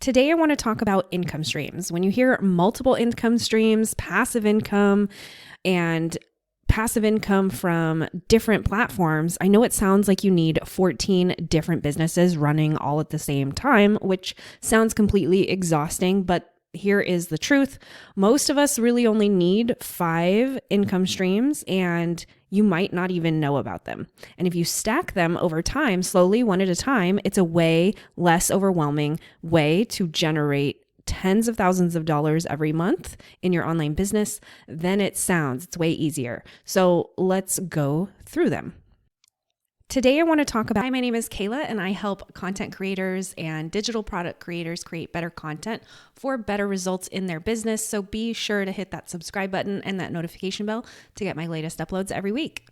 Today, I want to talk about income streams. When you hear multiple income streams, passive income, and passive income from different platforms, I know it sounds like you need 14 different businesses running all at the same time, which sounds completely exhausting, but here is the truth. Most of us really only need 5 income streams, and you might not even know about them. And if you stack them over time, slowly, one at a time, it's a way less overwhelming way to generate tens of thousands of dollars every month in your online business than it sounds. It's way easier. So let's go through them. Today, I want to talk about, hi, my name is Kayla, and I help content creators and digital product creators create better content for better results in their business. So be sure to hit that subscribe button and that notification bell to get my latest uploads every week.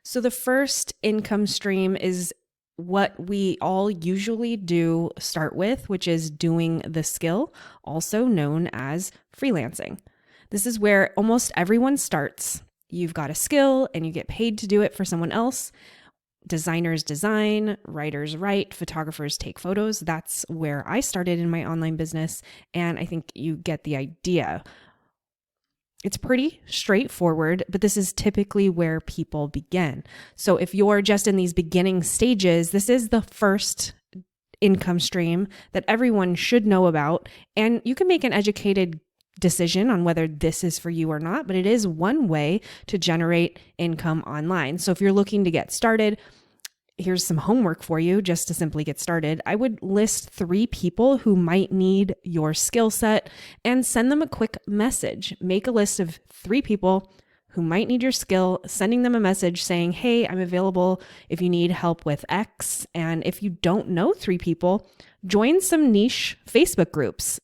So the first income stream is what we all usually do start with, which is doing the skill, also known as freelancing. This is where almost everyone starts. You've got a skill and you get paid to do it for someone else. Designers design, writers write, photographers take photos. That's where I started in my online business, and I think you get the idea. It's pretty straightforward, but this is typically where people begin. So if you're just in these beginning stages, this is the first income stream that everyone should know about, and you can make an educated decision on whether this is for you or not, but it is one way to generate income online. So if you're looking to get started, here's some homework for you just to simply get started. I would list 3 people who might need your skill set and send them a quick message. Make a list of 3 people who might need your skill, sending them a message saying, hey, I'm available if you need help with X. And if you don't know 3 people, join some niche Facebook groups,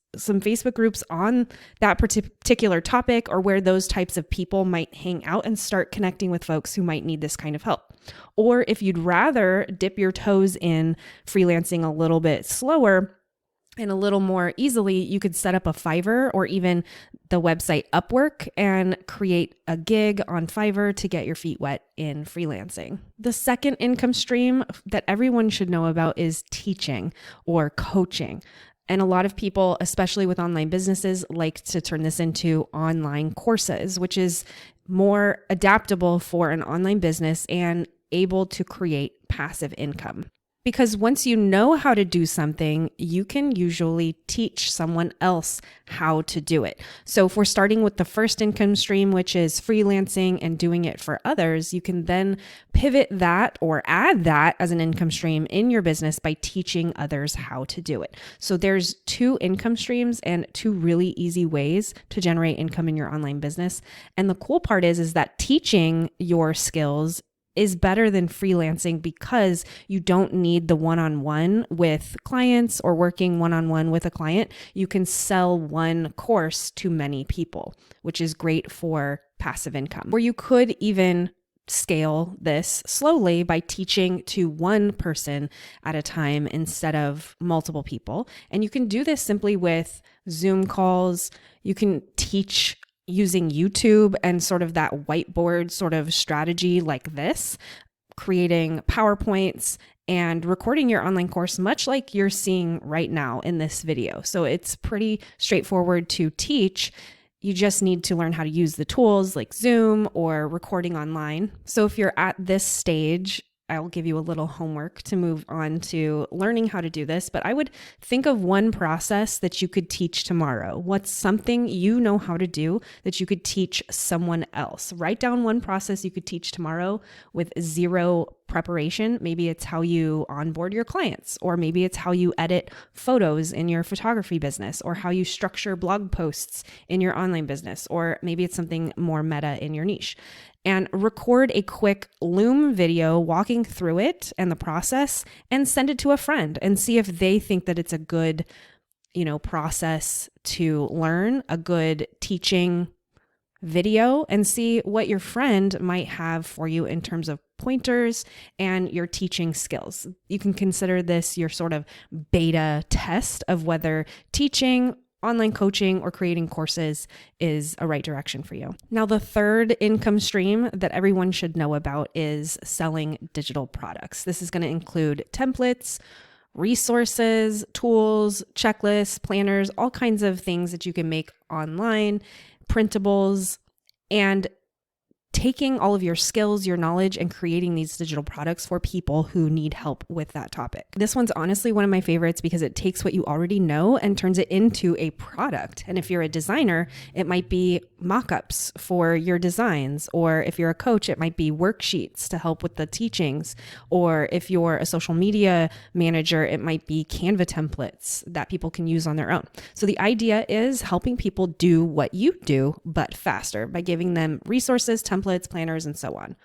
on that particular topic or where those types of people might hang out, and start connecting with folks who might need this kind of help. Or if you'd rather dip your toes in freelancing a little bit slower and a little more easily, you could set up a Fiverr or even the website Upwork and create a gig on Fiverr to get your feet wet in freelancing. The second income stream that everyone should know about is teaching or coaching. And a lot of people, especially with online businesses, like to turn this into online courses, which is more adaptable for an online business and able to create passive income. Because once you know how to do something, you can usually teach someone else how to do it. So if we're starting with the first income stream, which is freelancing and doing it for others, you can then pivot that or add that as an income stream in your business by teaching others how to do it. So there's 2 income streams and 2 really easy ways to generate income in your online business. And the cool part is that teaching your skills is better than freelancing because you don't need the one-on-one with clients or working one-on-one with a client. You can sell one course to many people, which is great for passive income. Or you could even scale this slowly by teaching to one person at a time instead of multiple people. And you can do this simply with Zoom calls. You can teach using YouTube and sort of that whiteboard sort of strategy like this, creating PowerPoints and recording your online course, much like you're seeing right now in this video. So it's pretty straightforward to teach. You just need to learn how to use the tools like Zoom or recording online. So if you're at this stage, I'll give you a little homework to move on to learning how to do this, but I would think of one process that you could teach tomorrow. What's something you know how to do that you could teach someone else? Write down one process you could teach tomorrow with 0 preparation. Maybe it's how you onboard your clients, or maybe it's how you edit photos in your photography business, or how you structure blog posts in your online business, or maybe it's something more meta in your niche. And record a quick Loom video walking through it and the process, and send it to a friend and see if they think that it's a good, process to learn, a good teaching video, and see what your friend might have for you in terms of pointers and your teaching skills. You can consider this your sort of beta test of whether teaching, online coaching, or creating courses is a right direction for you. Now, the third income stream that everyone should know about is selling digital products. This is going to include templates, resources, tools, checklists, planners, all kinds of things that you can make online, printables, and taking all of your skills, your knowledge, and creating these digital products for people who need help with that topic. This one's honestly one of my favorites because it takes what you already know and turns it into a product. And if you're a designer, it might be mock-ups for your designs. Or if you're a coach, it might be worksheets to help with the teachings. Or if you're a social media manager, it might be Canva templates that people can use on their own. So the idea is helping people do what you do, but faster by giving them resources, templates, planners, and so on.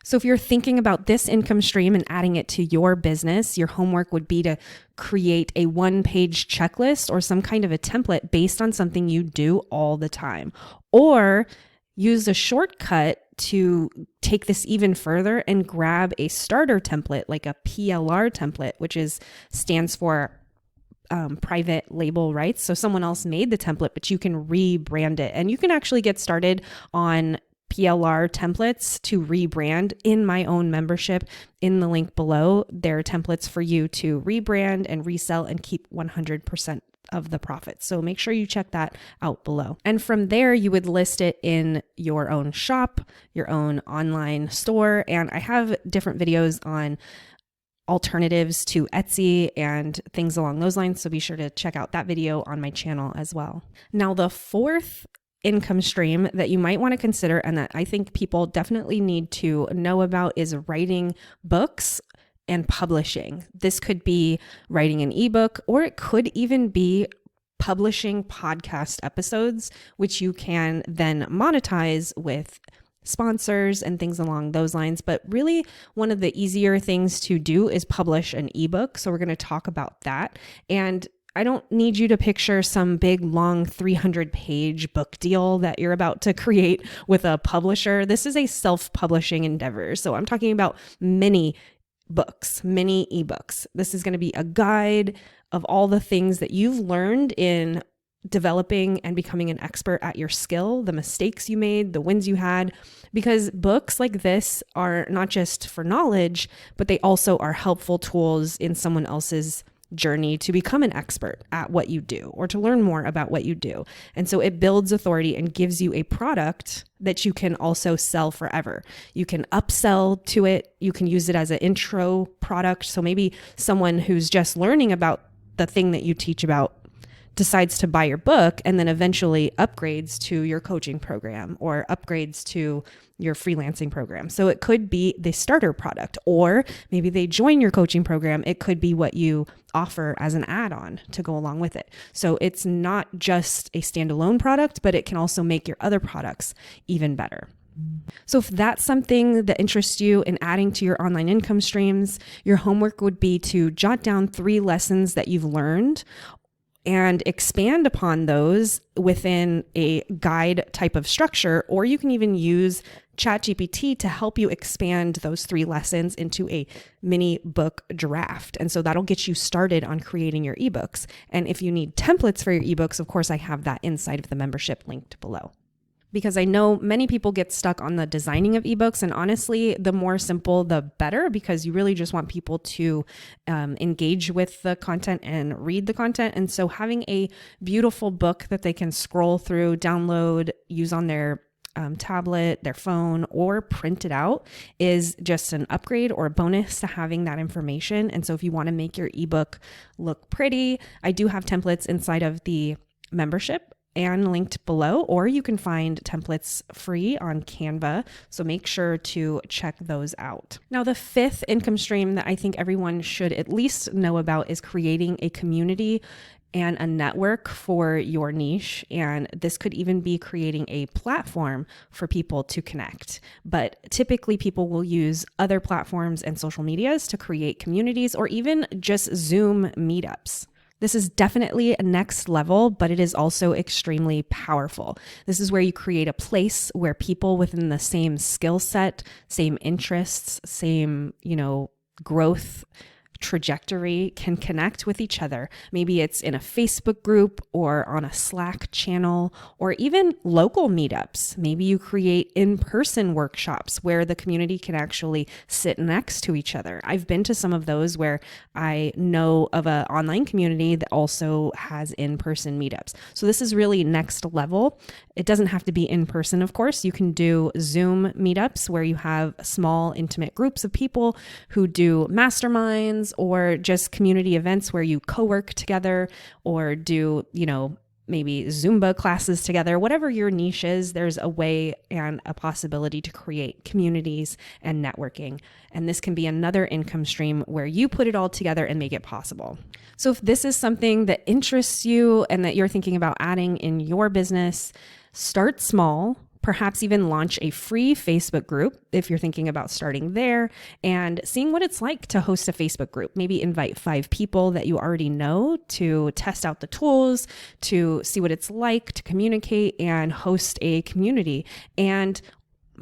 So if you're thinking about this income stream and adding it to your business, your homework would be to create a one-page checklist or some kind of a template based on something you do all the time. Or use a shortcut to take this even further and grab a starter template like a PLR template, which stands for private label rights. So someone else made the template, but you can rebrand it. And you can actually get started on PLR templates to rebrand in my own membership. In the link below, there are templates for you to rebrand and resell and keep 100% of the profits. So make sure you check that out below. And from there, you would list it in your own shop, your own online store. And I have different videos on alternatives to Etsy and things along those lines. So be sure to check out that video on my channel as well. Now, the fourth income stream that you might want to consider and that I think people definitely need to know about is writing books and publishing. This could be writing an ebook, or it could even be publishing podcast episodes, which you can then monetize with sponsors and things along those lines. But really, one of the easier things to do is publish an ebook. So we're going to talk about that. And I don't need you to picture some big, long 300-page book deal that you're about to create with a publisher. This is a self-publishing endeavor. So I'm talking about mini books, mini ebooks. This is going to be a guide of all the things that you've learned in developing and becoming an expert at your skill, the mistakes you made, the wins you had, because books like this are not just for knowledge, but they also are helpful tools in someone else's journey to become an expert at what you do or to learn more about what you do. And so it builds authority and gives you a product that you can also sell forever. You can upsell to it. You can use it as an intro product. So maybe someone who's just learning about the thing that you teach about decides to buy your book and then eventually upgrades to your coaching program or upgrades to your freelancing program. So it could be the starter product, or maybe they join your coaching program. It could be what you offer as an add-on to go along with it. So it's not just a standalone product, but it can also make your other products even better. So if that's something that interests you in adding to your online income streams, your homework would be to jot down 3 lessons that you've learned and expand upon those within a guide type of structure, or you can even use ChatGPT to help you expand those 3 lessons into a mini book draft. And so that'll get you started on creating your ebooks. And if you need templates for your ebooks, of course, I have that inside of the membership linked below. Because I know many people get stuck on the designing of ebooks, and honestly, the more simple, the better, because you really just want people to engage with the content and read the content. And so having a beautiful book that they can scroll through, download, use on their tablet, their phone, or print it out is just an upgrade or a bonus to having that information. And so if you want to make your ebook look pretty, I do have templates inside of the membership and linked below, or you can find templates free on Canva. So make sure to check those out. Now, the 5th income stream that I think everyone should at least know about is creating a community and a network for your niche. And this could even be creating a platform for people to connect. But typically people will use other platforms and social medias to create communities, or even just Zoom meetups. This is definitely a next level, but it is also extremely powerful. This is where you create a place where people within the same skill set, same interests, same, growth trajectory can connect with each other. Maybe it's in a Facebook group or on a Slack channel or even local meetups. Maybe you create in-person workshops where the community can actually sit next to each other. I've been to some of those where I know of an online community that also has in-person meetups. So this is really next level. It doesn't have to be in person, of course. You can do Zoom meetups where you have small, intimate groups of people who do masterminds or just community events where you co-work together or do, maybe Zumba classes together. Whatever your niche is, there's a way and a possibility to create communities and networking. And this can be another income stream where you put it all together and make it possible. So if this is something that interests you and that you're thinking about adding in your business, start small. Perhaps even launch a free Facebook group if you're thinking about starting there and seeing what it's like to host a Facebook group. Maybe invite 5 people that you already know to test out the tools, to see what it's like to communicate and host a community. And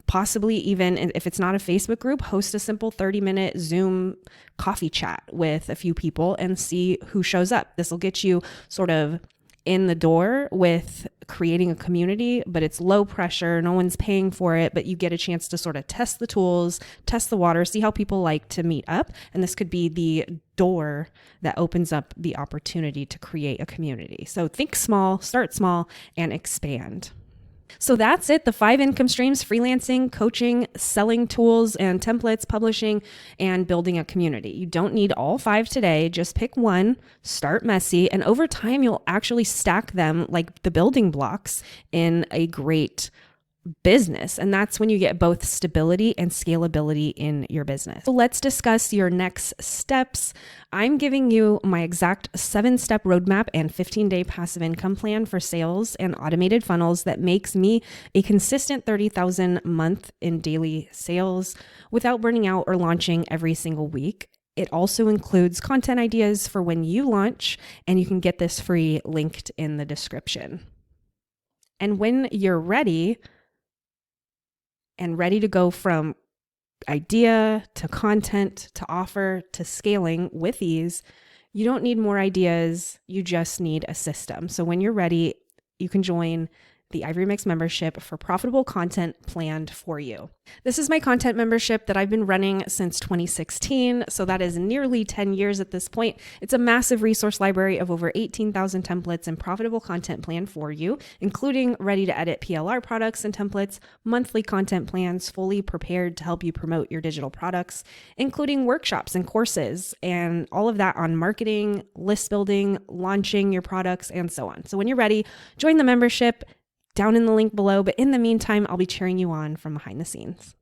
possibly even if it's not a Facebook group, host a simple 30-minute Zoom coffee chat with a few people and see who shows up. This will get you sort of in the door with creating a community, but it's low pressure. No one's paying for it, but you get a chance to sort of test the tools, test the water, see how people like to meet up. And this could be the door that opens up the opportunity to create a community. So think small, start small, and expand. So that's it. The 5 income streams: freelancing, coaching, selling tools and templates, publishing, and building a community. You don't need all 5 today. Just pick one, start messy, and over time, you'll actually stack them like the building blocks in a great business. And that's when you get both stability and scalability in your business. So let's discuss your next steps. I'm giving you my exact 7-step roadmap and 15-day passive income plan for sales and automated funnels that makes me a consistent 30,000 a month in daily sales without burning out or launching every single week. It also includes content ideas for when you launch, and you can get this free linked in the description. And when you're ready to go from idea to content to offer to scaling with ease, you don't need more ideas. You just need a system. So when you're ready, you can join the Ivory Mix membership for profitable content planned for you. This is my content membership that I've been running since 2016. So that is nearly 10 years at this point. It's a massive resource library of over 18,000 templates and profitable content planned for you, including ready to edit PLR products and templates, monthly content plans fully prepared to help you promote your digital products, including workshops and courses, and all of that on marketing, list building, launching your products, and so on. So when you're ready, join the membership down in the link below. But in the meantime, I'll be cheering you on from behind the scenes.